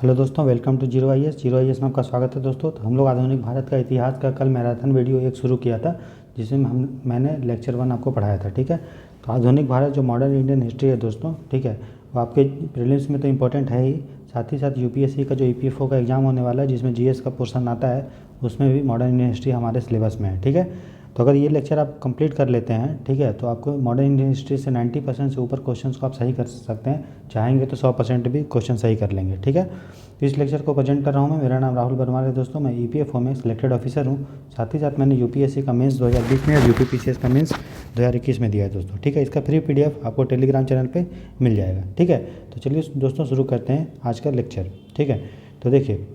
Hello दोस्तों, welcome to zero I S में आपका स्वागत है दोस्तों। तो हम लोग आधुनिक भारत का इतिहास का कल मैराथन वीडियो एक शुरू किया था, जिसमें मैंने लेक्चर 1 आपको पढ़ाया था। ठीक है, तो आधुनिक भारत जो मॉडर्न इंडियन हिस्ट्री है दोस्तों, ठीक है, वो आपके प्रीलिम्स में तो इम्पोर्टेंट है ही, साथ ही साथ यूपीएससी का जो ईपीएफओ का एग्ज़ाम होने वाला है, जिसमें जीएस का पोर्शन आता है, उसमें भी मॉडर्न इंडियन हिस्ट्री हमारे सिलेबस में है। ठीक है, तो अगर ये लेक्चर आप कंप्लीट कर लेते हैं, ठीक है, तो आपको मॉडर्न इंडियन हिस्ट्री से 90% से ऊपर क्वेश्चंस को आप सही कर सकते हैं। चाहेंगे तो 100% भी क्वेश्चन सही कर लेंगे। ठीक है, तो इस लेक्चर को प्रेजेंट कर रहा हूँ मैं। मेरा नाम राहुल वर्मा है दोस्तों। मैं ईपीएफओ में सिलेक्टेड ऑफिसर हूँ। साथ ही साथ मैंने यूपीएससी का मेंस 2020 में और यूपीपीसीएस का मेंस 2021 में दिया है दोस्तों। ठीक है, इसका फ्री पीडीएफ आपको टेलीग्राम चैनल पे मिल जाएगा। ठीक है, तो चलिए दोस्तों शुरू करते हैं आज का लेक्चर। ठीक है, तो देखिए,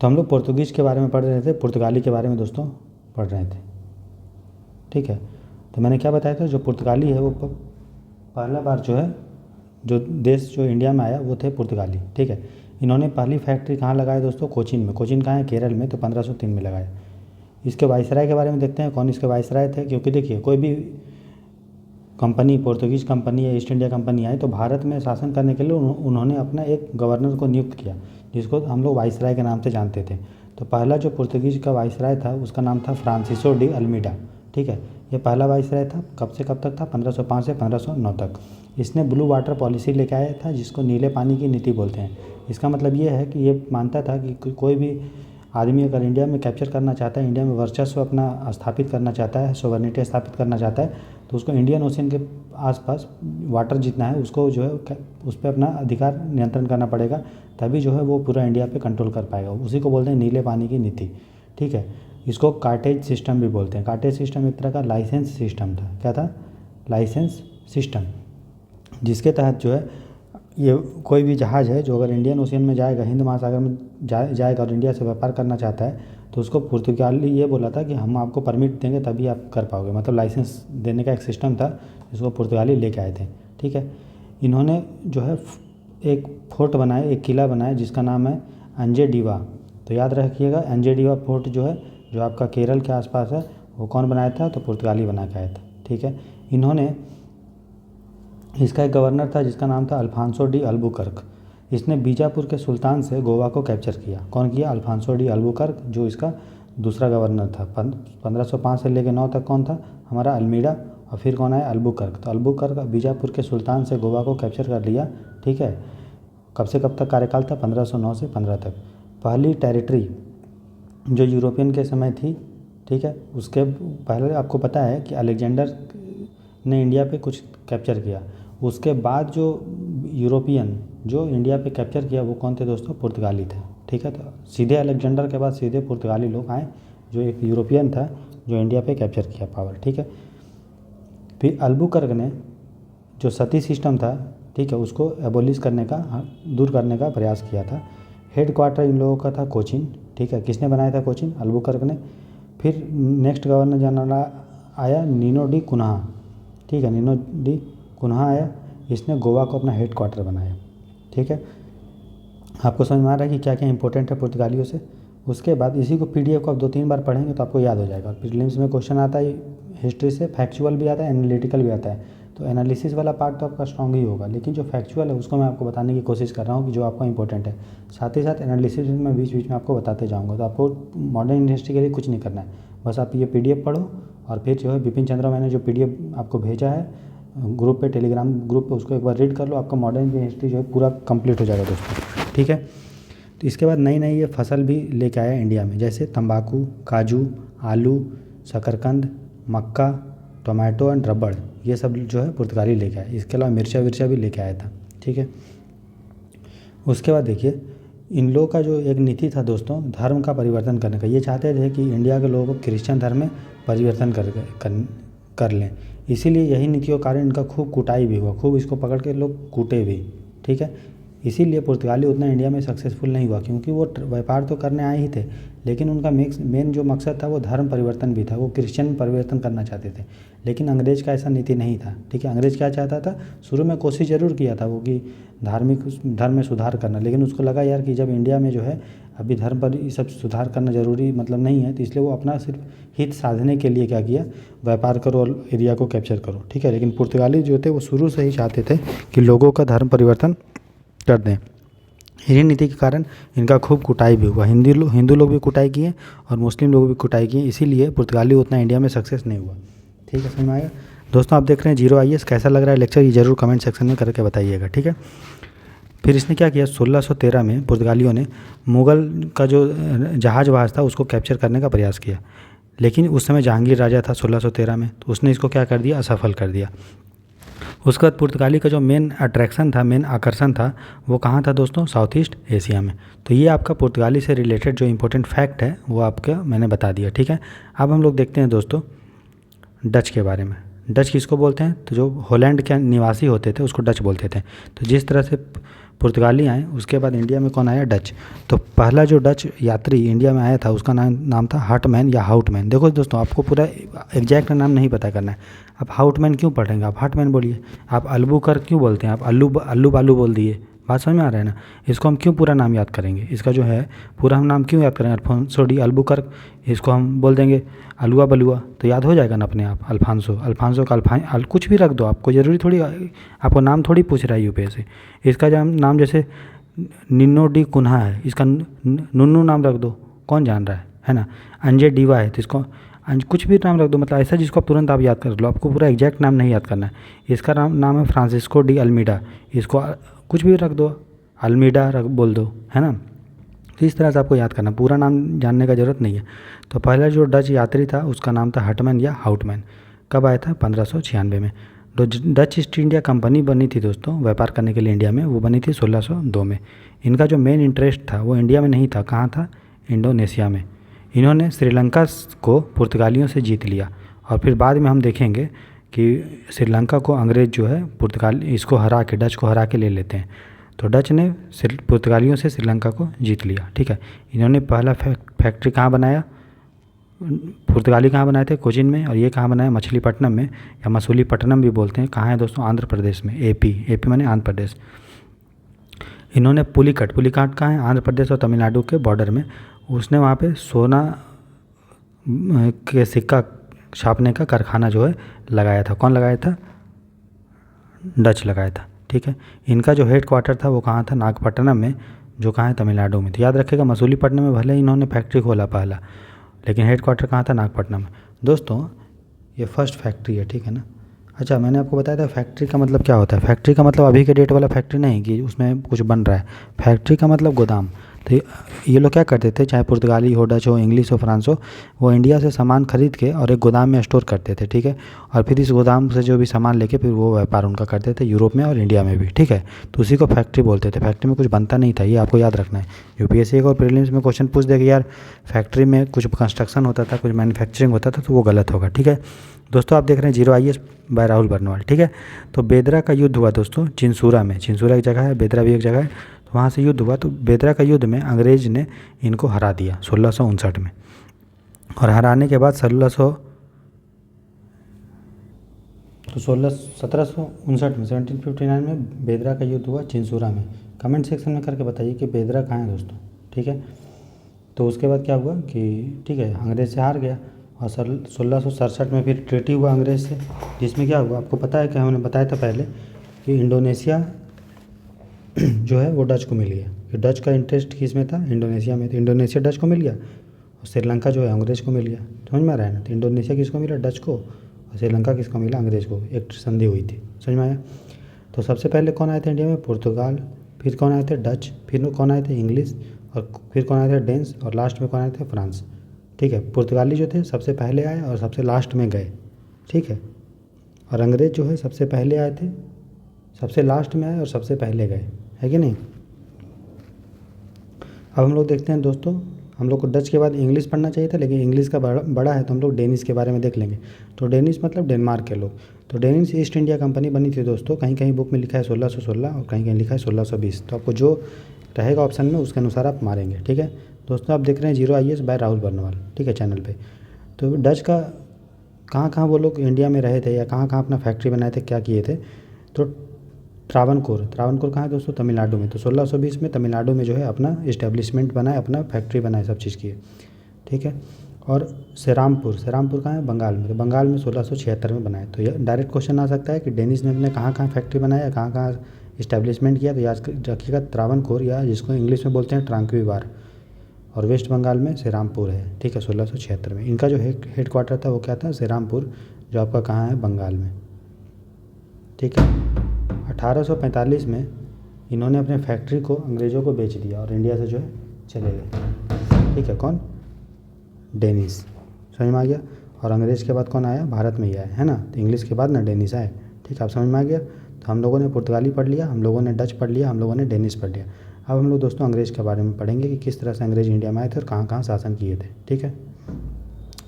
तो हम लोग पुर्तगीज़ के बारे में पढ़ रहे थे, पुर्तगाली के बारे में दोस्तों पढ़ रहे थे। ठीक है, तो मैंने क्या बताया था, जो पुर्तगाली है वो पहला बार जो है, जो देश जो इंडिया में आया वो थे पुर्तगाली। ठीक है, इन्होंने पहली फैक्ट्री कहाँ लगाया दोस्तों? कोचीन में। कोचीन कहाँ है? केरल में। तो 1503 में लगाया। इसके वाइसराय के बारे में देखते हैं, कौन इसके वाइसराय थे। क्योंकि देखिए, कोई भी कंपनी, पोर्तुगीज़ कंपनी या ईस्ट इंडिया कंपनी आई तो भारत में शासन करने के लिए उन्होंने अपना एक गवर्नर को नियुक्त किया, जिसको हम लोग वाइसराय के नाम से जानते थे। तो पहला जो पुर्तगीज़ का वाइसराय था उसका नाम था फ्रांसिसो डी अल्मीडा। ठीक है, ये पहला वाइसराय था। कब से कब तक था? 1505 से 1509 तक। इसने ब्लू वाटर पॉलिसी लेके आया था, जिसको नीले पानी की नीति बोलते हैं। इसका मतलब ये है कि ये मानता था कि कोई भी आदमी अगर इंडिया में कैप्चर करना चाहता है, इंडिया में वर्चस्व अपना स्थापित करना चाहता है, सोवर्निटी स्थापित करना चाहता है, तो उसको इंडियन ओशन के आसपास वाटर जितना है उसको जो है उस पर अपना अधिकार नियंत्रण करना पड़ेगा, तभी जो है वो पूरा इंडिया पे कंट्रोल कर पाएगा। उसी को बोलते हैं नीले पानी की नीति। ठीक है, इसको कार्टेज सिस्टम भी बोलते हैं। कार्टेज सिस्टम एक तरह का लाइसेंस सिस्टम था। क्या था? लाइसेंस सिस्टम, जिसके तहत जो है ये कोई भी जहाज़ है जो अगर इंडियन ओशन में जाएगा, हिंद महासागर में जाएगा और इंडिया से व्यापार करना चाहता है, तो उसको पुर्तगाली ये बोला था कि हम आपको परमिट देंगे तभी आप कर पाओगे। मतलब लाइसेंस देने का एक सिस्टम था, जिसको पुर्तगाली लेके आए थे। ठीक है, इन्होंने जो है एक फोर्ट बनाया, एक किला बनाया, जिसका नाम है अंजेडीवा। तो याद रखिएगा, अंजेडीवा फोर्ट जो है, जो आपका केरल के आसपास है, वो कौन बनाया था? तो पुर्तगाली बना के आया था। ठीक है, इन्होंने, इसका एक गवर्नर था जिसका नाम था अल्फांसो डी अल्बुकर्क। इसने बीजापुर के सुल्तान से गोवा को कैप्चर किया। कौन किया? अल्फांसो डी अल्बुकर्क, जो इसका दूसरा गवर्नर था। 1505 से लेकर 9 तक कौन था? हमारा अल्मीडा। और फिर कौन आया? अल्बुकर्क। तो अल्बुकर्क बीजापुर के सुल्तान से गोवा को कैप्चर कर लिया। ठीक है, कब से कब तक कार्यकाल था? 1509 से 15 तक। पहली टेरिटरी जो यूरोपियन के समय थी, ठीक है, उसके पहले आपको पता है कि अलेक्जेंडर ने इंडिया पे कुछ कैप्चर किया। उसके बाद जो यूरोपियन जो इंडिया पे कैप्चर किया वो कौन थे दोस्तों? पुर्तगाली थे। ठीक है, तो सीधे अलेक्जेंडर के बाद सीधे पुर्तगाली लोग आए, जो एक यूरोपियन था जो इंडिया पे कैप्चर किया पावर। ठीक है, फिर अल्बुकर्क ने जो सती सिस्टम था, ठीक है, उसको एबोलिश करने का, दूर करने का प्रयास किया था। हेड क्वार्टर इन लोगों का था कोचीन। ठीक है, किसने बनाया था? कोचीन, अल्बुकर्क ने। फिर नेक्स्ट गवर्नर जनरल आया नीनो डी कुन्हा। ठीक है, नीनो डी कुन्हा आया, इसने गोवा को अपना हेड क्वार्टर बनाया। ठीक है, आपको समझ में आ रहा है कि क्या क्या इंपॉर्टेंट है पुर्तगालियों से। उसके बाद इसी को पीडीएफ को आप 2-3 बार पढ़ेंगे तो आपको याद हो जाएगा। प्रीलिम्स में क्वेश्चन आता है हिस्ट्री से, फैक्चुअल भी आता है, एनालिटिकल भी आता है। तो एनालिसिस वाला पार्ट तो आपका स्ट्रॉन्ग ही होगा, लेकिन जो फैक्चुअल है उसको मैं आपको बताने की कोशिश कर रहा हूँ कि जो आपका इंपॉर्टेंट है। साथ ही साथ एनालिसिस में बीच बीच में आपको बताते जाऊँगा। तो आपको मॉडर्न हिस्ट्री के लिए कुछ नहीं करना है, बस आप ये पीडीएफ पढ़ो, और फिर जो है बिपिन चंद्रा मैंने जो पीडीएफ आपको भेजा है ग्रुप पे, टेलीग्राम ग्रुप पे, उसको एक बार रीड कर लो। आपका मॉडर्न इंडियन हिस्ट्री जो है पूरा कंप्लीट हो जाएगा दोस्तों। ठीक है, तो इसके बाद नई नई ये फसल भी लेके आया इंडिया में, जैसे तंबाकू, काजू, आलू, शकरकंद, मक्का, टोमेटो एंड रबड़, ये सब जो है पुर्तगाली लेके आया। इसके अलावा मिर्चा विर्चा भी लेके आया था। ठीक है, उसके बाद देखिए, इन लोगों का जो एक नीति था दोस्तों, धर्म का परिवर्तन करने का। ये चाहते थे कि इंडिया के लोगों को क्रिश्चियन धर्म में परिवर्तन कर लें। इसीलिए यही नीतियों के कारण इनका खूब कुटाई भी हुआ, खूब इसको पकड़ के लोग कूटे भी। ठीक है, इसीलिए पुर्तगाली उतना इंडिया में सक्सेसफुल नहीं हुआ, क्योंकि वो व्यापार तो करने आए ही थे, लेकिन उनका मेन जो मकसद था वो धर्म परिवर्तन भी था। वो क्रिश्चियन परिवर्तन करना चाहते थे, लेकिन अंग्रेज़ का ऐसा नीति नहीं था। ठीक है, अंग्रेज़ क्या चाहता था? शुरू में कोशिश ज़रूर किया था वो कि धर्म में सुधार करना, लेकिन उसको लगा यार कि जब इंडिया में जो है अभी धर्म पर ये सब सुधार करना ज़रूरी मतलब नहीं है, तो इसलिए वो अपना सिर्फ हित साधने के लिए क्या किया? व्यापार करो और एरिया को कैप्चर करो। ठीक है, लेकिन पुर्तगाली जो थे वो शुरू से ही चाहते थे कि लोगों का धर्म परिवर्तन कर दें। इन्हीं नीति के कारण इनका खूब कुटाई भी हुआ। हिंदू लोग भी कुटाई किए और मुस्लिम लोग भी कुटाई किए, इसीलिए पुर्तगाली उतना इंडिया में सक्सेस नहीं हुआ। ठीक है, समझ में आएगा दोस्तों। आप देख रहे हैं जीरो IAS, कैसा लग रहा है लेक्चर, ये जरूर कमेंट सेक्शन में करके बताइएगा। ठीक है, फिर इसने क्या किया, 1613 में पुर्तगालियों ने मुग़ल का जो जहाज़ था उसको कैप्चर करने का प्रयास किया, लेकिन उस समय जहांगीर राजा था 1613 में, तो उसने इसको क्या कर दिया, असफल कर दिया। उसके बाद पुर्तगाली का जो मेन अट्रैक्शन था, मेन आकर्षण था, वो कहाँ था दोस्तों, साउथ ईस्ट एशिया में। तो ये आपका पुर्तगाली से रिलेटेड जो इंपॉर्टेंट फैक्ट है वो आपका मैंने बता दिया। ठीक है, अब हम लोग देखते हैं दोस्तों डच के बारे में। डच किसको बोलते हैं, तो जो हॉलैंड के निवासी होते थे उसको डच बोलते थे। तो जिस तरह से पुर्तगाली आए उसके बाद इंडिया में कौन आया, डच। तो पहला जो डच यात्री इंडिया में आया था उसका नाम था हार्टमैन या हाउटमैन। देखो दोस्तों, आपको पूरा एग्जैक्ट नाम नहीं पता करना है। आप हाउटमैन क्यों पढ़ेंगे, आप हार्टमैन बोलिए। आप अल्बुकर क्यों बोलते हैं, आप अल्लू बालू बोल दिए। बात समझ में आ रहा है ना। इसको हम क्यों पूरा नाम याद करेंगे, इसका जो है पूरा हम नाम क्यों याद करेंगे, अल्फांसो डी अल्बुकर्क। इसको हम बोल देंगे अलुआ बलुआ, तो याद हो जाएगा ना अपने आप। अल्फांसो का कुछ भी रख दो, आपको ज़रूरी थोड़ी, आपको नाम थोड़ी पूछ रहा है यूपीएससी। इसका जो नाम जैसे निन्नो डी कुन्हा है, इसका नुन्नू नाम रख दो, कौन जान रहा है ना। अंजे डीवा है तो इसको कुछ भी नाम रख दो, मतलब ऐसा जिसको आप तुरंत आप याद कर लो। आपको पूरा एग्जैक्ट नाम नहीं याद करना है। इसका नाम है फ्रांसिस्को डी अल्मीडा, इसको कुछ भी रख दो, अल्मीडा रख बोल दो, है ना। तो इस तरह से आपको याद करना, पूरा नाम जानने का ज़रूरत नहीं है। तो पहला जो डच यात्री था उसका नाम था हटमैन या हाउटमैन। कब आया था, 1596 में। डच ईस्ट इंडिया कंपनी बनी थी दोस्तों व्यापार करने के लिए इंडिया में, वो बनी थी 1602 में। इनका जो मेन इंटरेस्ट था वो इंडिया में नहीं था, कहाँ था, इंडोनेशिया में। इन्होंने श्रीलंका को पुर्तगालियों से जीत लिया, और फिर बाद में हम देखेंगे कि श्रीलंका को अंग्रेज़ जो है पुर्तगाल इसको हरा के, डच को हरा के ले लेते हैं। तो डच ने पुर्तगालियों से श्रीलंका को जीत लिया। ठीक है, इन्होंने पहला फैक्ट्री कहाँ बनाया, पुर्तगाली कहाँ बनाए थे, कोचिन में, और ये कहाँ बनाया, मछलीपट्टनम में, या मसूलीपट्टनम भी बोलते हैं। कहाँ है दोस्तों, आंध्र प्रदेश में। एपी माने आंध्र प्रदेश। इन्होंने पुलिकट कहाँ है, आंध्र प्रदेश और तमिलनाडु के बॉर्डर में। उसने वहाँ पे सोना के सिक्का छापने का कारखाना जो है लगाया था। कौन लगाया था, डच लगाया था। ठीक है, इनका जो हेड क्वार्टर था वो कहाँ था, नागपट्टनम में, जो कहाँ है, तमिलनाडु में। तो याद रखेगा, मसूलीपट्टनम में भले इन्होंने फैक्ट्री खोला पहला, लेकिन हेड क्वार्टर कहाँ था, नागपट्टनम में। दोस्तों ये फर्स्ट फैक्ट्री है, ठीक है ना। अच्छा, मैंने आपको बताया था फैक्ट्री का मतलब क्या होता है। फैक्ट्री का मतलब अभी के डेट वाला फैक्ट्री नहीं कि उसमें कुछ बन रहा है। फैक्ट्री का मतलब गोदाम। तो ये लोग क्या करते थे, चाहे पुर्तगाली हो, डच हो, इंग्लिश हो, फ्रांस हो, वो इंडिया से सामान खरीद के और एक गोदाम में स्टोर करते थे। ठीक है, और फिर इस गोदाम से जो भी सामान लेके फिर वो व्यापार उनका करते थे यूरोप में और इंडिया में भी। ठीक है, तो उसी को फैक्ट्री बोलते थे। फैक्ट्री में कुछ बनता नहीं था, ये आपको याद रखना है। यूपीएससी और प्रीलिम्स में क्वेश्चन पूछ देगा यार फैक्ट्री में कुछ कंस्ट्रक्शन होता था, कुछ मैन्युफैक्चरिंग होता था, तो वो गलत होगा। ठीक है दोस्तों, आप देख रहे हैं zero IAS by Rahul Barnwal. ठीक है, तो बेदरा का युद्ध हुआ दोस्तों चिंसूरा में। चिंसूरा एक जगह है, बेदरा भी एक जगह है, तो वहाँ से युद्ध हुआ। तो बेदरा का युद्ध में अंग्रेज़ ने इनको हरा दिया 1659 में, और हराने के बाद 1759 में 1759 में बेदरा का युद्ध हुआ चिंसूरा में। कमेंट सेक्शन में करके बताइए कि बेदरा कहाँ है दोस्तों। ठीक है, तो उसके बाद क्या हुआ कि ठीक है अंग्रेज़ से हार गया, और 1667 में फिर ट्रीटी हुआ अंग्रेज़ से, जिसमें क्या हुआ आपको पता है कि हमने बताया था पहले कि इंडोनेशिया जो है वो डच को मिल गया। कि डच का इंटरेस्ट किस में था, इंडोनेशिया में। तो इंडोनेशिया डच को मिल गया, और श्रीलंका जो है अंग्रेज़ को मिल गया। समझ में आ रहा है ना। तो इंडोनेशिया किसको मिला, डच को, और श्रीलंका किसको मिला, अंग्रेज़ को। एक संधि हुई थी, समझ में आया। तो सबसे पहले कौन आए थे इंडिया में, पुर्तगाल, फिर कौन आए थे, डच, फिर कौन आए थे, इंग्लिश, और फिर कौन आए थे, डेंस, और लास्ट में कौन आए थे, फ्रांस। ठीक है, पुर्तगाली जो थे सबसे पहले आए और सबसे लास्ट में गए। ठीक है, और अंग्रेज़ जो है सबसे पहले आए थे, सबसे लास्ट में आए और सबसे पहले गए, है कि नहीं। अब हम लोग देखते हैं दोस्तों, हम लोग को डच के बाद इंग्लिश पढ़ना चाहिए था, लेकिन इंग्लिश का बड़ा है, तो हम लोग डेनिश के बारे में देख लेंगे। तो डेनिश मतलब डेनमार्क के लोग। तो डेनिश ईस्ट इंडिया कंपनी बनी थी दोस्तों। कहीं कहीं बुक में लिखा है 1616 और कहीं कहीं लिखा है 1620। तो आपको जो रहेगा ऑप्शन में उसके अनुसार आप मारेंगे। ठीक है दोस्तों, आप देख रहे हैं zero IAS by Rahul Barnwal. ठीक है, चैनल पे। तो डच का कहाँ कहाँ वो लोग इंडिया में रहे थे, या कहाँ कहाँ अपना फैक्ट्री बनाए थे, क्या किए थे। तो त्रावणकोर कहाँ है दोस्तों, तमिलनाडु में। तो 1620 में तमिलनाडु में जो है अपना इस्टेब्लिशमेंट बनाए, अपना फैक्ट्री बनाए, सब चीज़ किए। ठीक है, और श्रीरामपुर कहाँ है, बंगाल में। तो बंगाल में 1676 में बनाए। तो ये डायरेक्ट क्वेश्चन आ सकता है कि डेनिश ने अपने कहाँ कहाँ फैक्ट्री बनाया, कहाँ कहाँ इस्टेब्लिशमेंट किया, तो याद रखिएगा त्रावणकोर, या जिसको इंग्लिश में बोलते हैं ट्रांक्विवार, और वेस्ट बंगाल में श्रीरामपुर है, ठीक है, 1676 में। इनका जो हेड क्वार्टर था वो क्या था, श्रीरामपुर, जो आपका कहाँ है, बंगाल में, ठीक है। 1845 में इन्होंने अपने फैक्ट्री को अंग्रेज़ों को बेच दिया और इंडिया से जो है चले गए, ठीक है। कौन, डेनिस, समझ में आ गया। और अंग्रेज़ के बाद कौन आया, भारत में ही आया है ना, तो इंग्लिश के बाद ना डेनिस आए, ठीक है, आप समझ में आ गया। तो हम लोगों ने पुर्तगाली पढ़ लिया, हम लोगों ने डच पढ़ लिया, हम लोगों ने डेनिस पढ़ लिया। अब हम लोग दोस्तों अंग्रेज़ के बारे में पढ़ेंगे कि किस तरह से अंग्रेज़ इंडिया में आए थे और कहाँ कहाँ शासन किए थे, ठीक है।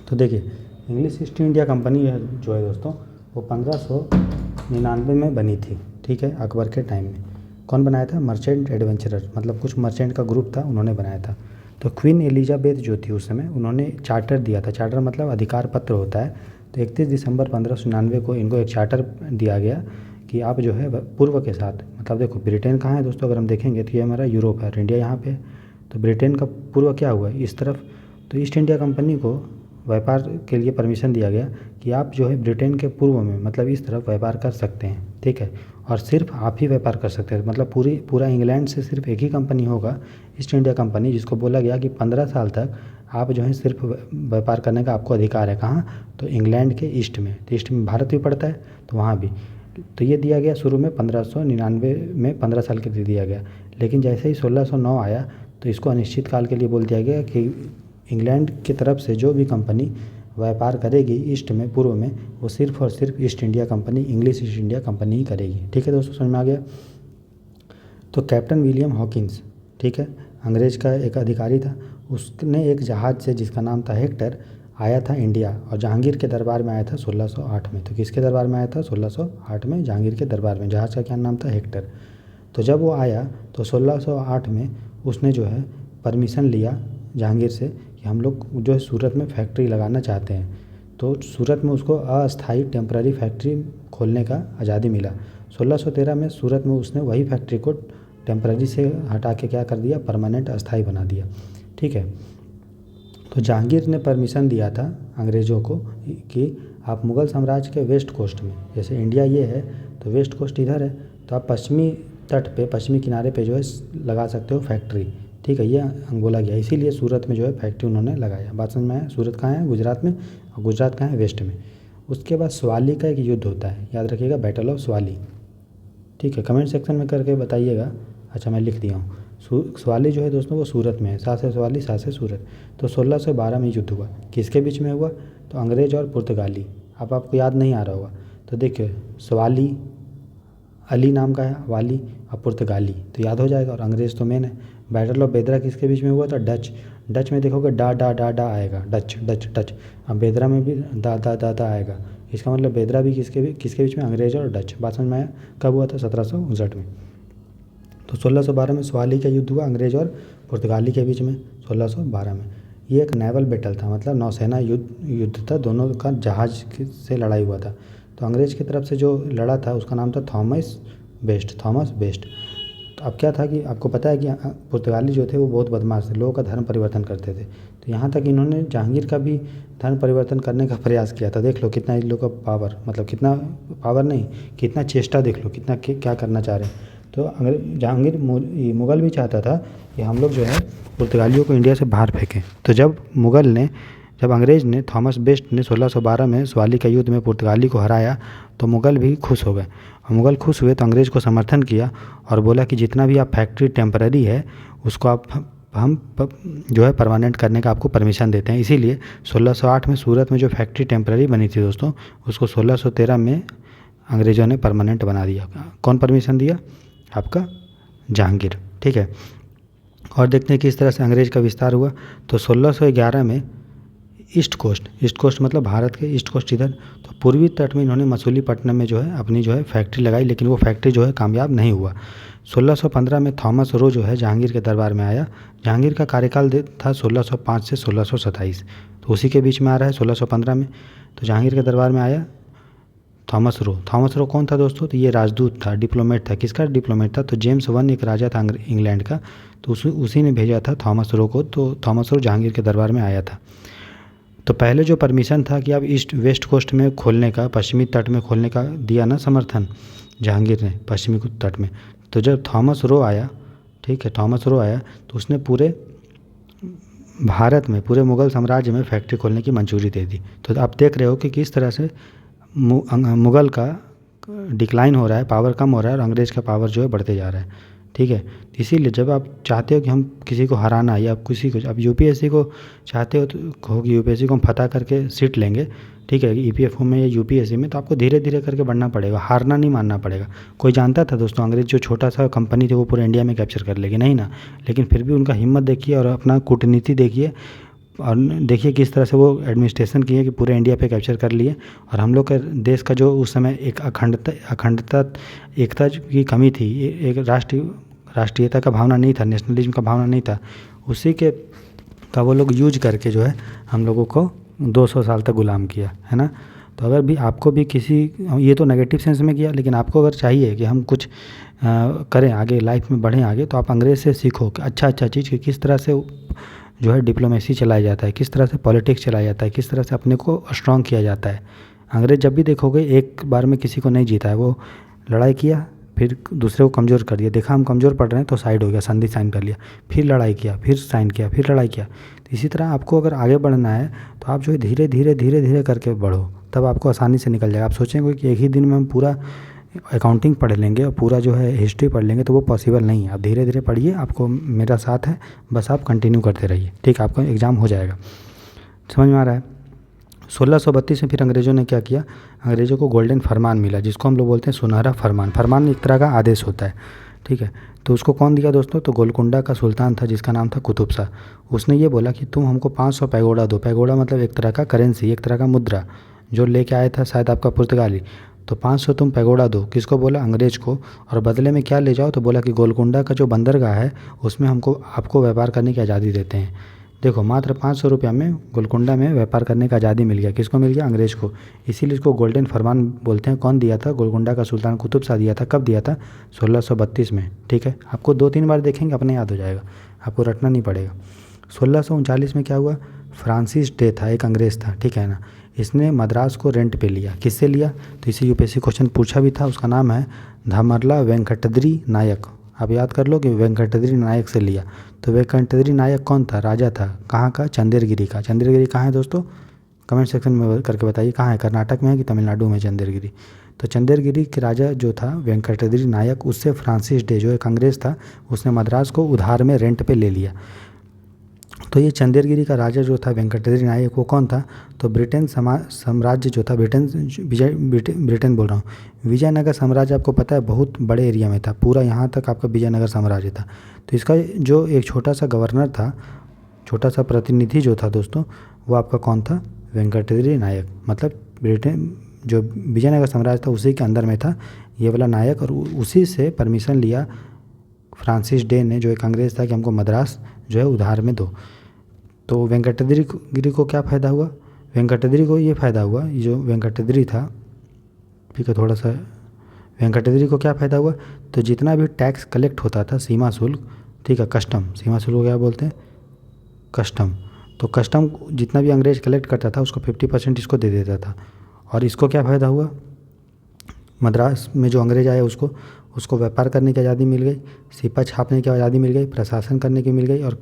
तो देखिए, इंग्लिश ईस्ट इंडिया कंपनी जो है दोस्तों, वो 1599 में बनी थी, ठीक है, अकबर के टाइम में। कौन बनाया था, मर्चेंट एडवेंचरर, मतलब कुछ मर्चेंट का ग्रुप था, उन्होंने बनाया था। तो क्वीन एलिजाबेथ जो थी उस समय, उन्होंने चार्टर दिया था, चार्टर मतलब अधिकार पत्र होता है। तो 31 दिसंबर 1599 को इनको एक चार्टर दिया गया कि आप जो है पूर्व के साथ, मतलब देखो ब्रिटेन कहाँ है दोस्तों, अगर हम देखेंगे तो ये हमारा यूरोप है और इंडिया यहाँ पे है। तो ब्रिटेन का पूर्व क्या हुआ, इस तरफ। तो ईस्ट इंडिया कंपनी को व्यापार के लिए परमिशन दिया गया कि आप जो है ब्रिटेन के पूर्व में, मतलब इस तरफ व्यापार कर सकते हैं, ठीक है। और सिर्फ आप ही व्यापार कर सकते हैं, मतलब पूरा इंग्लैंड से सिर्फ एक ही कंपनी होगा, ईस्ट इंडिया कंपनी, जिसको बोला गया कि 15 साल तक आप जो है सिर्फ व्यापार करने का आपको अधिकार है। कहाँ, तो इंग्लैंड के ईस्ट में, तो ईस्ट में भारत भी पड़ता है, तो वहाँ भी। तो ये दिया गया शुरू में 1599 में, 15 साल के लिए दिया गया। लेकिन जैसे ही 1609 आया तो इसको अनिश्चित काल के लिए बोल दिया गया कि इंग्लैंड की तरफ से जो भी कंपनी व्यापार करेगी ईस्ट में, पूर्व में, वो सिर्फ और सिर्फ East India Company, English East India Company ही करेगी, ठीक है दोस्तों, समझ में आ गया। तो कैप्टन विलियम हॉकिंस, ठीक है, अंग्रेज़ का एक अधिकारी था, उसने एक जहाज़ से जिसका नाम था हेक्टर आया था इंडिया, और जहांगीर के दरबार में आया था 1608 में। तो किसके दरबार में आया था, 1608 में जहांगीर के दरबार में। जहाज़ का क्या नाम था, हेक्टर। तो जब वो आया तो 1608 में उसने जो है परमिशन लिया जहांगीर से कि हम लोग जो है सूरत में फैक्ट्री लगाना चाहते हैं। तो सूरत में उसको अस्थाई टेम्पररी फैक्ट्री खोलने का आज़ादी मिला। 1613 में सूरत में उसने वही फैक्ट्री को टेम्पररी से हटा के क्या कर दिया, परमानेंट, अस्थाई बना दिया, ठीक है। तो जहांगीर ने परमिशन दिया था अंग्रेज़ों को कि आप मुग़ल साम्राज्य के वेस्ट कोस्ट में, जैसे इंडिया ये है तो वेस्ट कोस्ट इधर है, तो आप पश्चिमी तट पे, पश्चिमी किनारे पे जो है लगा सकते हो फैक्ट्री, ठीक है। ये बोला गया, इसीलिए सूरत में जो है फैक्ट्री उन्होंने लगाया। बात समझ में आया। सूरत कहाँ है, गुजरात में, और गुजरात कहाँ है, वेस्ट में। उसके बाद स्वाली का एक युद्ध होता है, याद रखिएगा, बैटल ऑफ स्वाली, ठीक है। कमेंट सेक्शन में करके बताइएगा। अच्छा, मैं लिख दिया हूँ। स्वाली जो है दोस्तों वो सूरत में है, साथ से स्वाली, साथ से सूरत। तो 1612 में युद्ध हुआ, किसके बीच में हुआ, तो अंग्रेज़ और पुर्तगाली। अब आपको याद नहीं आ रहा होगा तो देखिए, स्वाली, अली नाम का है, वाली और पुर्तगाली, तो याद हो जाएगा, और अंग्रेज़ तो मेन है। बैटल ऑफ बेदरा किसके बीच में हुआ था, डच में देखोगे डा डा डा डा आएगा, डच। अब बेदरा में भी दा दा दा दा आएगा, इसका मतलब बेदरा भी किसके बीच में, अंग्रेज़ और डच। बात समझ में आया। कब हुआ था, 1759 में। तो 1612 में स्वाली का युद्ध हुआ अंग्रेज़ और पुर्तगाली के बीच में, 1612 में। ये एक नेवल बैटल था, मतलब नौसेना युद्ध था, दोनों का जहाज़ से लड़ाई हुआ था। तो अंग्रेज़ की तरफ से जो लड़ा था उसका नाम था थॉमस बेस्ट। तो अब क्या था कि आपको पता है कि पुर्तगाली जो थे वो बहुत बदमाश थे, लोगों का धर्म परिवर्तन करते थे। तो यहाँ तक इन्होंने जहांगीर का भी धर्म परिवर्तन करने का प्रयास किया था। देख लो कितना इन लोगों का पावर, मतलब कितना पावर नहीं, कितना चेष्टा, देख लो कितना क्या करना चाह रहे हैं। तो जहांगीर मुग़ल भी चाहता था कि हम लोग जो है पुर्तगालियों को इंडिया से बाहर फेंकें। तो जब अंग्रेज़ ने, थॉमस बेस्ट ने 1612 में स्वाली का युद्ध में पुर्तगाली को हराया तो मुग़ल भी खुश हो गए। और मुग़ल खुश हुए तो अंग्रेज़ को समर्थन किया और बोला कि जितना भी आप फैक्ट्री टेम्पररी है उसको हम जो है परमानेंट करने का आपको परमिशन देते हैं। इसीलिए 1608 में सूरत में जो फैक्ट्री टेम्पररी बनी थी दोस्तों, उसको 1613 में अंग्रेज़ों ने परमानेंट बना दिया। कौन परमिशन दिया, आपका जहांगीर, ठीक है। और देखते हैं किस तरह से अंग्रेज़ का विस्तार हुआ। तो 1611 में ईस्ट कोस्ट मतलब भारत के ईस्ट कोस्ट इधर, तो पूर्वी तट में इन्होंने मसूलीपट्टनम में जो है अपनी जो है फैक्ट्री लगाई, लेकिन वो फैक्ट्री जो है कामयाब नहीं हुआ। 1615 में थॉमस रो जो है जहांगीर के दरबार में आया। जहांगीर का कार्यकाल था 1605 से 1627, तो उसी के बीच में आ रहा है 1615 में। तो जहांगीर के दरबार में आया थॉमस रो कौन था दोस्तों, तो ये राजदूत था, डिप्लोमेट था। किसका डिप्लोमेट था, तो जेम्स वन एक राजा था इंग्लैंड का, तो उसी ने भेजा था थॉमस रो को। तो थॉमस रो जहांगीर के दरबार में आया था। तो पहले जो परमिशन था कि आप वेस्ट कोस्ट में खोलने का, पश्चिमी तट में खोलने का दिया ना समर्थन जहांगीर ने, पश्चिमी तट में, तो जब थॉमस रो आया, ठीक है, थॉमस रो आया तो उसने पूरे भारत में, पूरे मुग़ल साम्राज्य में फैक्ट्री खोलने की मंजूरी दे दी। तो आप देख रहे हो कि किस तरह से मुग़ल का डिक्लाइन हो रहा है, पावर कम हो रहा है और अंग्रेज़ का पावर जो है बढ़ते जा रहा है, ठीक है। इसीलिए जब आप चाहते हो कि हम किसी को हराना या किसी को, अब यूपीएससी को चाहते हो तो हो कि यूपीएससी को हम फतह करके सीट लेंगे, ठीक है, ईपीएफओ में या यूपीएससी में, तो आपको धीरे धीरे करके बढ़ना पड़ेगा, हारना नहीं मानना पड़ेगा। कोई जानता था दोस्तों अंग्रेज़ जो छोटा सा कंपनी थी वो पूरे इंडिया में कैप्चर कर लेगी? नहीं ना। लेकिन फिर भी उनका हिम्मत देखिए और अपना कूटनीति देखिए और देखिए किस तरह से वो एडमिनिस्ट्रेशन किए कि पूरे इंडिया पे कैप्चर कर लिए। और हम लोग के देश का जो उस समय एक अखंडता एकता की कमी थी, एक राष्ट्रीयता का भावना नहीं था, नेशनलिज्म का भावना नहीं था, उसी के का वो लोग यूज करके जो है हम लोगों को 200 साल तक गुलाम किया, है ना। तो अगर भी आपको भी किसी, ये तो नेगेटिव सेंस में किया, लेकिन आपको अगर चाहिए कि हम कुछ करें आगे, लाइफ में बढ़ें आगे, तो आप अंग्रेज़ से सीखो कि अच्छा चीज़ कि किस तरह से जो है डिप्लोमेसी चलाया जाता है, किस तरह से पॉलिटिक्स चलाया जाता है, किस तरह से अपने को स्ट्रॉन्ग किया जाता है। अंग्रेज़ जब भी देखोगे एक बार में किसी को नहीं जीता है, वो लड़ाई किया, फिर दूसरे को कमज़ोर कर दिया, देखा हम कमज़ोर पड़ रहे हैं तो साइड हो गया, संधि साइन कर लिया, फिर लड़ाई किया, फिर साइन किया, फिर लड़ाई किया। तो इसी तरह आपको अगर आगे बढ़ना है तो आप जो है धीरे धीरे करके बढ़ो, तब आपको आसानी से निकल जाएगा। आप सोचेंगे कि एक ही दिन में हम पूरा अकाउंटिंग पढ़ लेंगे और पूरा जो है हिस्ट्री पढ़ लेंगे, तो वो पॉसिबल नहीं है। आप धीरे धीरे पढ़िए, आपको मेरा साथ है, बस आप कंटिन्यू करते रहिए, ठीक, आपका एग्ज़ाम हो जाएगा। समझ में आ रहा है? 1632 में फिर अंग्रेज़ों ने क्या किया, अंग्रेज़ों को गोल्डन फरमान मिला, जिसको हम लोग बोलते हैं सुनहरा फरमान। फरमान एक तरह का आदेश होता है, ठीक है। तो उसको कौन दिया दोस्तों? तो गोलकुंडा का सुल्तान था जिसका नाम था कुतुब शाह। उसने ये बोला कि तुम हमको 500 पैगोडा दो। पैगोडा मतलब एक तरह का करेंसी, एक तरह का मुद्रा, जो लेके आया था शायद आपका पुर्तगाली। तो 500 तुम पैगोडा दो, किसको बोला? अंग्रेज़ को। और बदले में क्या ले जाओ? तो बोला कि गोलकुंडा का जो बंदरगाह है उसमें आपको व्यापार करने की आज़ादी देते हैं। देखो, मात्र 500 रुपया में गोलकुंडा में व्यापार करने का आज़ादी मिल गया। किसको मिल गया? अंग्रेज़ को। इसीलिए इसको गोल्डन फरमान बोलते हैं। कौन दिया था? गोलकुंडा का सुल्तान कुतुब शाह दिया था। कब दिया था? 1632 में, ठीक है। आपको 2-3 बार देखेंगे अपने याद हो जाएगा, आपको रटना नहीं पड़ेगा। 1639 में क्या हुआ? फ्रांसिस डे था, एक अंग्रेज़ था, ठीक है ना। इसने मद्रास को रेंट पे लिया। किससे लिया? तो इसे यूपीएससी क्वेश्चन पूछा भी था। उसका नाम है धामरला वेंकटद्री नायक। आप याद कर लो कि वेंकटद्री नायक से लिया। तो वेंकटद्री नायक कौन था? राजा था। कहाँ का? चंदेरगिरी का। चंदेरगिरी कहाँ है दोस्तों? कमेंट सेक्शन में करके बताइए कहाँ है, कर्नाटक में है कि तमिलनाडु में चंदेरगिरी। तो चंदेरगिरी के राजा जो था वेंकटद्री नायक, उससे फ्रांसिस डे जो एक अंग्रेज़ था, उसने मद्रास को उधार में रेंट पे ले लिया। तो ये चंदेरगिरी का राजा जो था वेंकटगिरी नायक, वो कौन था? तो ब्रिटेन साम्राज्य जो था, ब्रिटेन बोल रहा हूँ, विजयनगर साम्राज्य आपको पता है बहुत बड़े एरिया में था, पूरा यहाँ तक आपका विजयनगर साम्राज्य था। तो इसका जो एक छोटा सा गवर्नर था, छोटा सा प्रतिनिधि जो था दोस्तों, वो आपका कौन था? वेंकटगिरी नायक। मतलब ब्रिटेन जो विजयनगर साम्राज्य था उसी के अंदर में था ये वाला नायक, और उसी से परमिशन लिया फ्रांसिस डे ने, जो एक अंग्रेज़ था, कि हमको मद्रास जो है उधार में दो। तो वेंकटगिरी को क्या फ़ायदा हुआ? वेंकटगिरी को ये फ़ायदा हुआ, ये जो वेंकटगिरी था, ठीक है, थोड़ा सा, वेंकटगिरी को क्या फ़ायदा हुआ? तो जितना भी टैक्स कलेक्ट होता था, सीमा शुल्क, ठीक है, कस्टम, सीमा शुल्क को क्या बोलते हैं? कस्टम। तो कस्टम जितना भी अंग्रेज़ कलेक्ट करता था उसको 50% इसको दे देता था। और इसको क्या फ़ायदा हुआ? मद्रास में जो अंग्रेज़ आए उसको व्यापार करने की आज़ादी मिल गई, सिक्का छापने की आज़ादी मिल गई, प्रशासन करने की मिल गई, और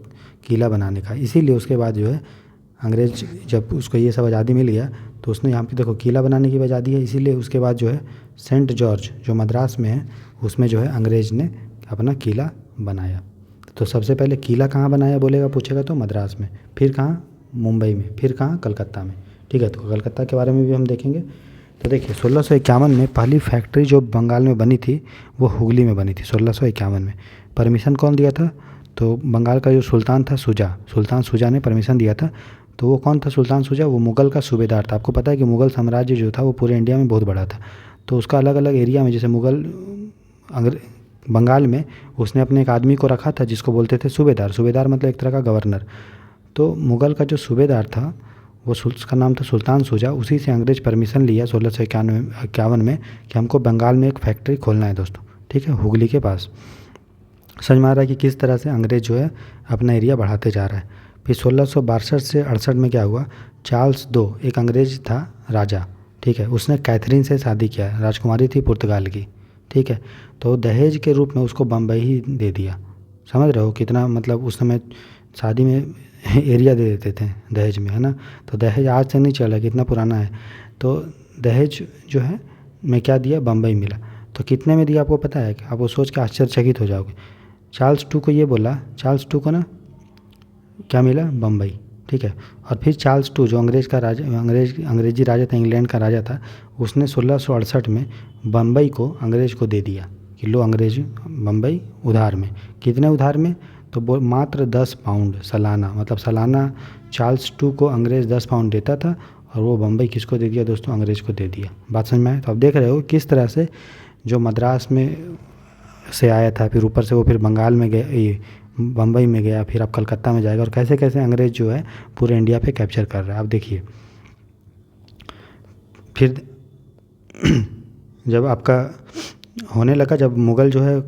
किला बनाने का। इसीलिए उसके बाद जो है अंग्रेज़ जब उसको ये सब आज़ादी मिल गया तो उसने यहाँ पे देखो किला बनाने की आज़ादी है, इसीलिए उसके बाद जो है सेंट जॉर्ज जो मद्रास में है उसमें जो है अंग्रेज़ ने अपना किला बनाया। तो सबसे पहले किला कहाँ बनाया बोलेगा, पूछेगा तो मद्रास में, फिर कहाँ? मुंबई में, फिर कहाँ? कलकत्ता में, ठीक है। तो कलकत्ता के बारे में भी हम देखेंगे। तो देखिए 1651 में पहली फैक्ट्री जो बंगाल में बनी थी वो हुगली में बनी थी 1651 में। परमिशन कौन दिया था? तो बंगाल का जो सुल्तान था सुल्तान शुजा ने परमिशन दिया था। तो वो कौन था सुल्तान शुजा? वो मुग़ल का सूबेदार था। आपको पता है कि मुग़ल साम्राज्य जो था वो पूरे इंडिया में बहुत बड़ा था, तो उसका अलग अलग एरिया में, जैसे बंगाल में उसने अपने एक आदमी को रखा था जिसको बोलते थे सूबेदार। सूबेदार मतलब एक तरह का गवर्नर। तो मुग़ल का जो सूबेदार था वो उसका नाम था सुल्तान शुजा। उसी से अंग्रेज़ परमिशन लिया 1651 में कि हमको बंगाल में एक फैक्ट्री खोलना है दोस्तों, ठीक है, हुगली के पास। समझ में आ रहा है कि किस तरह से अंग्रेज़ जो है अपना एरिया बढ़ाते जा रहा है। फिर 1662 से 68 में क्या हुआ? चार्ल्स दो एक अंग्रेज़ था राजा, ठीक है, उसने कैथरीन से शादी किया, राजकुमारी थी पुर्तगाल की, ठीक है। तो दहेज के रूप में उसको बम्बई ही दे दिया। समझ रहे हो कितना, मतलब उस समय शादी में एरिया दे देते थे दहेज में, है ना। तो दहेज आज से नहीं चला, कितना पुराना है। तो दहेज जो है मैं क्या दिया, बम्बई मिला। तो कितने में दिया आपको पता है? कि आप वो सोच के आश्चर्यचकित हो जाओगे। चार्ल्स टू को ये बोला, चार्ल्स टू को ना क्या मिला, बम्बई, ठीक है। और फिर चार्ल्स टू जो अंग्रेज़ का राजा, अंग्रेजी राजा था, इंग्लैंड का राजा था, उसने 1668 में बम्बई को अंग्रेज़ को दे दिया कि लो अंग्रेज बम्बई उधार में। कितने उधार में? तो वो मात्र 10 पाउंड सालाना, मतलब सालाना चार्ल्स टू को अंग्रेज़ 10 पाउंड देता था और वो बम्बई किसको दे दिया दोस्तों, अंग्रेज़ को दे दिया। बात समझ में आए? तो आप देख रहे हो किस तरह से जो मद्रास में से आया था, फिर ऊपर से वो फिर बंगाल में गया, ये बम्बई में गया, फिर अब कलकत्ता में जाएगा, और कैसे कैसे अंग्रेज़ जो है पूरे इंडिया पे कैप्चर कर रहा है। आप देखिए फिर जब आपका होने लगा, जब मुग़ल जो है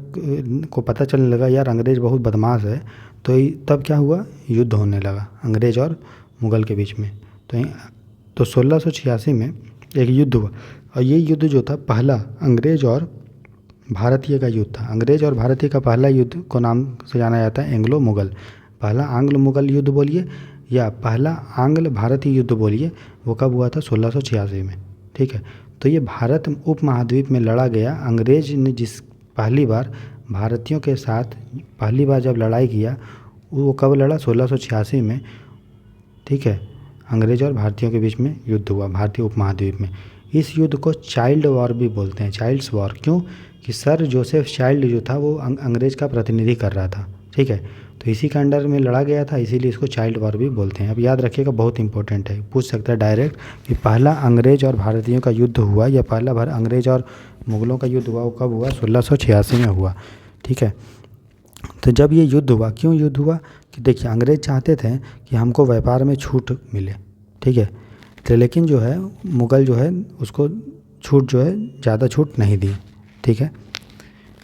को पता चलने लगा यार अंग्रेज़ बहुत बदमाश है, तो तब क्या हुआ, युद्ध होने लगा अंग्रेज़ और मुग़ल के बीच में। तो 1686 में एक युद्ध हुआ, और ये युद्ध जो था पहला अंग्रेज़ और भारतीय का युद्ध था। अंग्रेज़ और भारतीय का पहला युद्ध को नाम से जाना जाता है एंग्लो मुग़ल। पहला आंग्ल मुग़ल युद्ध बोलिए या पहला आंग्ल भारतीय युद्ध बोलिए, वो कब हुआ था, 1686 में, ठीक है। तो ये भारत उपमहाद्वीप में लड़ा गया। अंग्रेज़ ने जिस पहली बार भारतीयों के साथ पहली बार जब लड़ाई किया, वो कब लड़ा, 1686 में, ठीक है। अंग्रेज़ और भारतीयों के बीच में युद्ध हुआ भारतीय उपमहाद्वीप में। इस युद्ध को चाइल्ड वॉर भी बोलते हैं, चाइल्ड्स वॉर। क्यों? कि सर जोसेफ चाइल्ड जो था वो अंग्रेज़ का प्रतिनिधि कर रहा था, ठीक है। तो इसी के अंडर में लड़ा गया था, इसीलिए इसको चाइल्ड वॉर भी बोलते हैं। अब याद रखिएगा, बहुत इंपॉर्टेंट है, पूछ सकता है डायरेक्ट कि पहला अंग्रेज़ और भारतीयों का युद्ध हुआ या पहला अंग्रेज़ और मुग़लों का युद्ध हुआ, वो कब हुआ, 1686 में हुआ, ठीक है। तो जब ये युद्ध हुआ, क्यों युद्ध हुआ, कि देखिए अंग्रेज़ चाहते थे कि हमको व्यापार में छूट मिले, ठीक है। तो लेकिन जो है मुग़ल जो है उसको छूट जो है ज़्यादा छूट नहीं दी, ठीक है।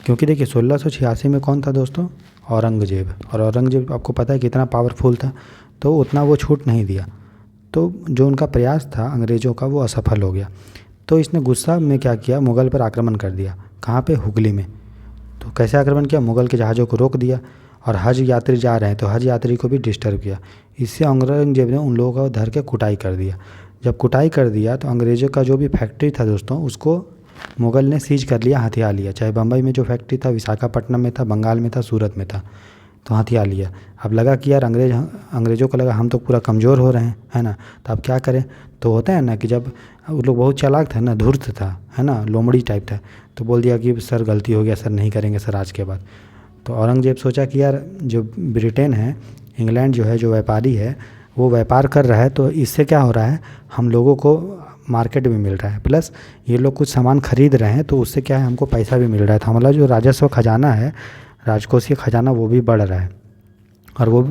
क्योंकि देखिए 1686 में कौन था दोस्तों, औरंगज़ेब। और औरंगज़ेब आपको पता है कितना पावरफुल था, तो उतना वो छूट नहीं दिया। तो जो उनका प्रयास था अंग्रेज़ों का वो असफल हो गया। तो इसने गुस्सा में क्या किया, मुग़ल पर आक्रमण कर दिया। कहाँ पे, हुगली में। तो कैसे आक्रमण किया, मुग़ल के जहाज़ों को रोक दिया, और हज यात्री जा रहे हैं तो हज यात्री को भी डिस्टर्ब किया। इससे औरंगज़ेब ने उन लोगों को धर के कुटाई कर दिया। जब कुटाई कर दिया तो अंग्रेज़ों का जो भी फैक्ट्री था दोस्तों, उसको मुग़ल ने सीज कर लिया, हथिया लिया। चाहे बम्बई में जो फैक्ट्री था, विशाखापट्टनम में था, बंगाल में था, सूरत में था, तो हथिया लिया। अब लगा कि यार अंग्रेज़ों को लगा हम तो पूरा कमज़ोर हो रहे हैं, है ना। तो अब क्या करें, तो होता है ना कि जब वो लोग बहुत चालाक था ना, धूर्त था, है ना, लोमड़ी टाइप था, तो बोल दिया कि सर गलती हो गया सर, नहीं करेंगे सर आज के बाद। तो औरंगज़ेब सोचा कि यार जो ब्रिटेन है, इंग्लैंड जो है, जो व्यापारी है वो व्यापार कर रहा है, तो इससे क्या हो रहा है, हम लोगों को मार्केट भी मिल रहा है, प्लस ये लोग कुछ सामान खरीद रहे हैं, तो उससे क्या है, हमको पैसा भी मिल रहा है। तो हमारा जो राजस्व खजाना है, राजकोषीय खजाना, वो भी बढ़ रहा है। और वो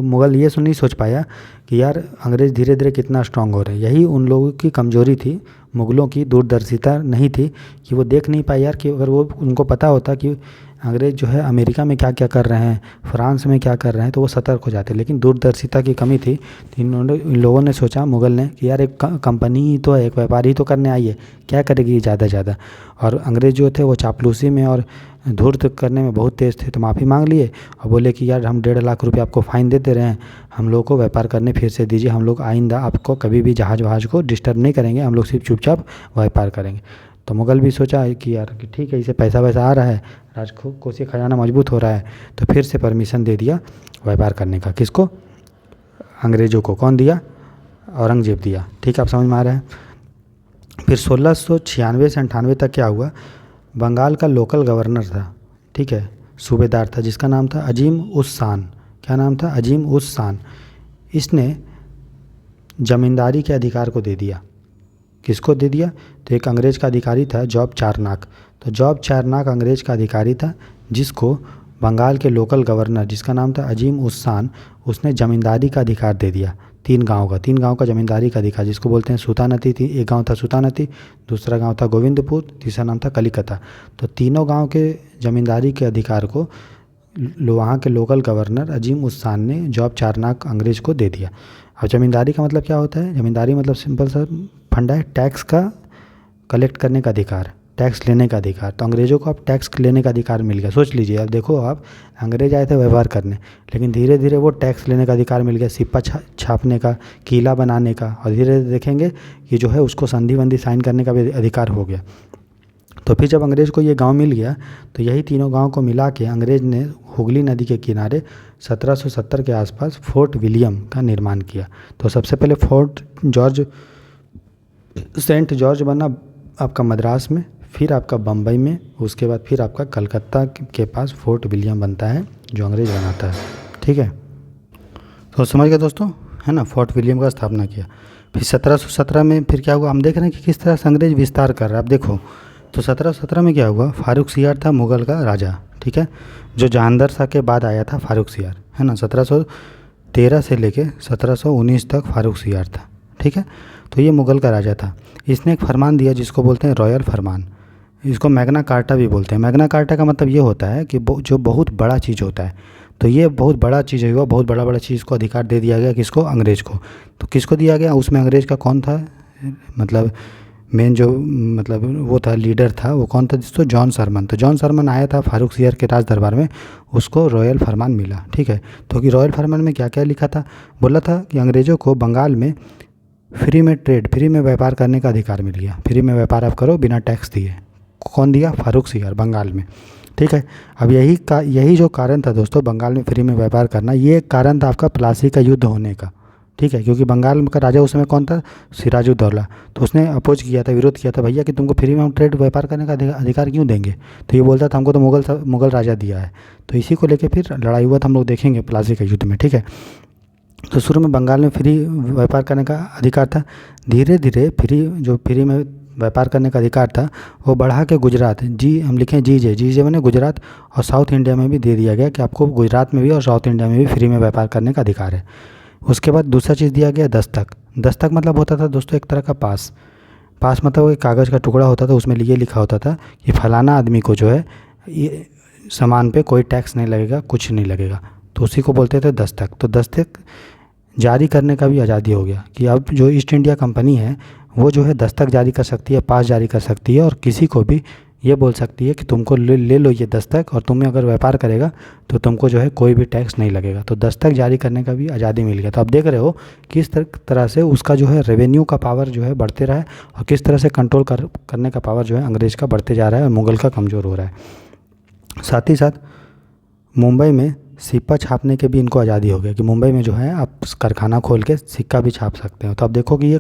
मुग़ल ये नहीं सोच पाया कि यार अंग्रेज़ धीरे धीरे कितना स्ट्रांग हो रहे हैं। यही उन लोगों की कमज़ोरी थी, मुग़लों की दूरदर्शिता नहीं थी, कि वो देख नहीं पाए यार, कि अगर वो उनको पता होता कि अंग्रेज़ जो है अमेरिका में क्या क्या कर रहे हैं, फ्रांस में क्या कर रहे हैं, तो वो सतर्क हो जाते। लेकिन दूरदर्शिता की कमी थी। तो इन लोगों ने सोचा, मुग़ल ने, कि यार एक कंपनी ही तो है, एक व्यापारी तो करने आई है, क्या करेगी ज़्यादा ज़्यादा। और अंग्रेज़ जो थे वो चापलूसी में और धूर्त करने में बहुत तेज़ थे। तो माफ़ी मांग लिए और बोले कि यार हम 1.5 लाख रुपये आपको फ़ाइन देते रहे हैं, हम लोग को व्यापार करने फिर से दीजिए, हम लोग आइंदा आपको कभी भी जहाज़ वहाज़ को डिस्टर्ब नहीं करेंगे, हम लोग सिर्फ चुपचाप व्यापार करेंगे। तो मुग़ल भी सोचा कि यार कि ठीक है, इसे पैसा वैसा आ रहा है, राजकोषीय खजाना मजबूत हो रहा है, तो फिर से परमिशन दे दिया व्यापार करने का। किसको, अंग्रेज़ों को। कौन दिया, औरंगज़ेब दिया, ठीक है, आप समझ में आ रहा है। फिर 1696 से 98 तक क्या हुआ, बंगाल का लोकल गवर्नर था, ठीक है, सूबेदार था, जिसका नाम था अजीम उस शान। क्या नाम था, अजीम उस शान। इसने ज़मींदारी के अधिकार को दे दिया। किसको दे दिया, तो एक अंग्रेज़ का अधिकारी था, जॉब चारनाक। तो जॉब चारनाक अंग्रेज़ का अधिकारी था, जिसको बंगाल के लोकल गवर्नर, जिसका नाम था अजीम उस शान, उसने ज़मींदारी का अधिकार दे दिया। 3 गांव का ज़मींदारी का अधिकार, जिसको बोलते हैं सूतानती थी। एक गांव था सूतानती, दूसरा गांव था गोविंदपुर, तीसरा नाम था कलिकता। तो तीनों गांव के ज़मींदारी के अधिकार को वहाँ के लोकल गवर्नर अजीम उस शान ने जॉब चारनाक अंग्रेज़ को दे दिया। अब ज़मींदारी का मतलब क्या होता है, ज़मींदारी मतलब सिंपल सा फंडा है, टैक्स का कलेक्ट करने का अधिकार, टैक्स लेने का अधिकार। तो अंग्रेज़ों को अब टैक्स लेने का अधिकार मिल गया। सोच लीजिए, अब देखो, आप अंग्रेज आए थे व्यापार करने, लेकिन धीरे धीरे वो टैक्स लेने का अधिकार मिल गया, सिक्का छापने का, किला बनाने का, और धीरे धीरे देखेंगे कि जो है उसको संधि वंधि साइन करने का भी अधिकार हो गया। तो फिर जब अंग्रेज़ को ये गांव मिल गया तो यही तीनों गांव को मिला के अंग्रेज़ ने हुगली नदी के किनारे 1770 के आसपास फोर्ट विलियम का निर्माण किया। तो सबसे पहले सेंट जॉर्ज बना आपका मद्रास में, फिर आपका बम्बई में, उसके बाद फिर आपका कलकत्ता के पास फोर्ट विलियम बनता है जो अंग्रेज़ बनाता है। ठीक है, तो समझ गए दोस्तों, है ना। फोर्ट विलियम का स्थापना किया। फिर 1717 में फिर क्या हुआ, हम देख रहे हैं कि किस तरह से अंग्रेज विस्तार कर रहा है। अब देखो, तो 1717 में क्या हुआ, फारूक सियार था मुग़ल का राजा, ठीक है, जो जहांगीर शाह के बाद आया था फारूक सियार, है ना। 1713 से लेके 1719 तक फारूक सियार था, ठीक है। तो ये मुग़ल का राजा था। इसने एक फरमान दिया जिसको बोलते हैं रॉयल फरमान, इसको मैग्ना कार्टा भी बोलते हैं। मैग्ना कार्टा का मतलब ये होता है कि जो बहुत बड़ा चीज़ होता है, तो ये बहुत बड़ा चीज़ हुआ, बहुत बड़ा चीज़ को अधिकार दे दिया गया, किसको, अंग्रेज़ को। तो किसको दिया गया, उसमें अंग्रेज़ का कौन था, मतलब मेन जो मतलब वो था, लीडर था, वो कौन था दोस्तों, जॉन सरमन। तो जॉन सरमन आया था फारूक सियार के राज दरबार में, उसको रॉयल फरमान मिला, ठीक है। तो कि रॉयल फरमान में क्या क्या लिखा था, बोला था कि अंग्रेज़ों को बंगाल में फ्री में ट्रेड, फ्री में व्यापार करने का अधिकार मिल गया। फ्री में व्यापार आप करो बिना टैक्स दिए। कौन दिया, फारूक सियार, बंगाल में, ठीक है। अब यही जो कारण था दोस्तों बंगाल में फ्री में व्यापार करना, ये कारण था आपका प्लासी का युद्ध होने का, ठीक है। क्योंकि बंगाल का राजा उस समय कौन था, सिराजुद्दौला। तो उसने अपोज किया था, विरोध किया था, भैया कि तुमको फ्री में हम ट्रेड व्यापार करने का अधिकार क्यों देंगे। तो ये बोलता था हमको तो मुग़ल राजा दिया है। तो इसी को लेकर फिर लड़ाई हुआ था, हम लोग देखेंगे प्लासी का युद्ध में, ठीक है। तो शुरू में बंगाल में फ्री व्यापार करने का अधिकार था। धीरे धीरे फ्री में व्यापार करने का अधिकार था वो बढ़ा के गुजरात, हम लिखें जीजे मैंने गुजरात और साउथ इंडिया में भी दे दिया गया कि आपको गुजरात में भी और साउथ इंडिया में भी फ्री में व्यापार करने का अधिकार है। उसके बाद दूसरा चीज़ दिया गया दस्तक मतलब होता था दोस्तों एक तरह का पास मतलब एक कागज़ का टुकड़ा होता था, उसमें ये लिखा होता था कि फलाना आदमी को जो है ये सामान पे कोई टैक्स नहीं लगेगा, कुछ नहीं लगेगा, तो उसी को बोलते थे दस्तक। तो दस्तक जारी करने का भी आज़ादी हो गया कि अब जो ईस्ट इंडिया कंपनी है वो जो है दस्तक जारी कर सकती है, पास जारी कर सकती है, और किसी को भी ये बोल सकती है कि तुमको ले लो ये दस्तक, और तुम्हें अगर व्यापार करेगा तो तुमको जो है कोई भी टैक्स नहीं लगेगा। तो दस्तक जारी करने का भी आज़ादी मिल गया। तो आप देख रहे हो किस तरह से उसका जो है रेवेन्यू का पावर जो है बढ़ते रहा है, और किस तरह से कंट्रोल करने का पावर जो है अंग्रेज़ का बढ़ते जा रहा है और मुग़ल का कमज़ोर हो रहा है। साथ ही साथ मुंबई में सिक्का छापने के भी इनको आज़ादी हो गई कि मुंबई में जो है आप कारखाना खोल के सिक्का भी छाप सकते हो। तो आप देखो कि ये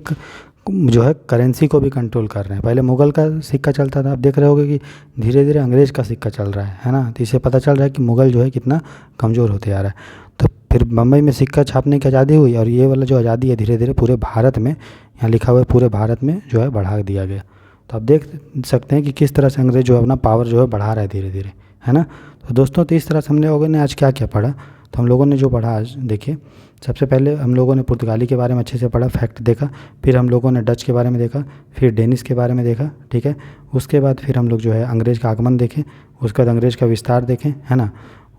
जो है करेंसी को भी कंट्रोल कर रहे हैं। पहले मुग़ल का सिक्का चलता था, आप देख रहे होगे कि धीरे धीरे अंग्रेज़ का सिक्का चल रहा है ना। तो इससे पता चल रहा है कि मुग़ल जो है कितना कमज़ोर होते जा रहा है। तो फिर बम्बई में सिक्का छापने की आज़ादी हुई, और ये वाला जो आज़ादी है धीरे धीरे पूरे भारत में, यहाँ लिखा हुआ है पूरे भारत में जो है बढ़ा दिया गया। तो आप देख सकते हैं कि किस तरह से अंग्रेज़ जो है अपना पावर जो है बढ़ा रहा है धीरे धीरे, है ना। तो दोस्तों, तो इस तरह से हम लोगों ने आज क्या क्या पढ़ा, तो हम लोगों ने जो पढ़ा आज देखिए, सबसे पहले हम लोगों ने पुर्तगाली के बारे में अच्छे से पढ़ा, फैक्ट देखा, फिर हम लोगों ने डच के बारे में देखा, फिर डेनिश के बारे में देखा, ठीक है। उसके बाद फिर हम लोग जो है अंग्रेज़ का आगमन देखें, उसके बाद अंग्रेज़ का विस्तार देखें, है ना।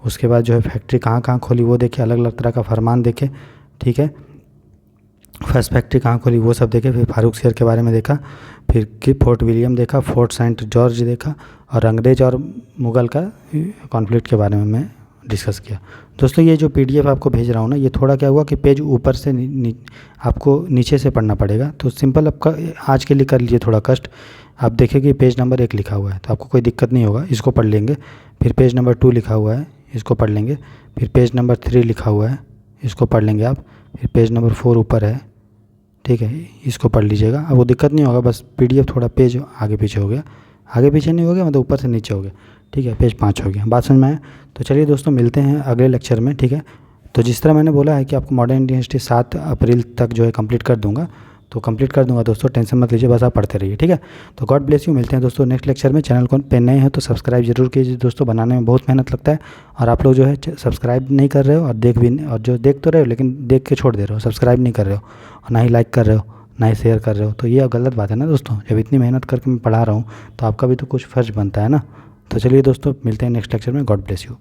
उसके बाद जो है फैक्ट्री कहाँ कहाँ खोली वो देखें, अलग अलग तरह का फरमान देखें, ठीक है। फर्स्ट फैक्ट्री कहाँ खोली वो सब देखे, फिर फारूक सियार के बारे में देखा, फिर कि फोर्ट विलियम देखा, फोर्ट सेंट जॉर्ज देखा, और अंग्रेज़ और मुग़ल का कॉन्फ्लिक्ट के बारे में मैं डिस्कस किया। दोस्तों, ये जो PDF आपको भेज रहा हूँ ना, ये थोड़ा क्या हुआ कि पेज ऊपर से आपको नीचे से पढ़ना पड़ेगा। तो सिंपल आपका आज के लिए कर लीजिए थोड़ा कष्ट। आप देखें कि पेज नंबर 1 लिखा हुआ है, तो आपको कोई दिक्कत नहीं होगा, इसको पढ़ लेंगे। फिर पेज नंबर 2 लिखा हुआ है, इसको पढ़ लेंगे। फिर पेज नंबर 3 लिखा हुआ है, इसको पढ़ लेंगे आप। फिर पेज नंबर 4 ऊपर है, ठीक है, इसको पढ़ लीजिएगा। अब वो दिक्कत नहीं होगा, बस PDF थोड़ा पेज आगे पीछे हो गया, आगे पीछे नहीं हो गया, मतलब ऊपर से नीचे हो गया, ठीक है। पेज 5 हो गया, बात समझ में आया। तो चलिए दोस्तों, मिलते हैं अगले लेक्चर में, ठीक है। तो जिस तरह मैंने बोला है कि आपको मॉडर्न इंडियन हिस्ट्री 7 अप्रैल तक जो है कंप्लीट कर दूंगा, तो कंप्लीट कर दूंगा दोस्तों, टेंशन मत लीजिए, बस आप पढ़ते रहिए, ठीक है। तो गॉड ब्लेस यू, मिलते हैं दोस्तों नेक्स्ट लेक्चर में। चैनल को पे नए हैं तो सब्सक्राइब जरूर कीजिए दोस्तों, बनाने में बहुत मेहनत लगता है, और आप लोग जो है सब्सक्राइब नहीं कर रहे हो, और जो देख तो रहे हो लेकिन देख के छोड़ दे रहे हो, सब्सक्राइब नहीं कर रहे हो, और ना ही लाइक कर रहे हो, ना ही शेयर कर रहे हो। तो ये गलत बात है ना दोस्तों। जब इतनी मेहनत करके मैं पढ़ा रहा हूँ तो आपका भी तो कुछ फ़र्ज़ बनता है ना। तो चलिए दोस्तों, मिलते हैं नेक्स्ट लेक्चर में। God bless you.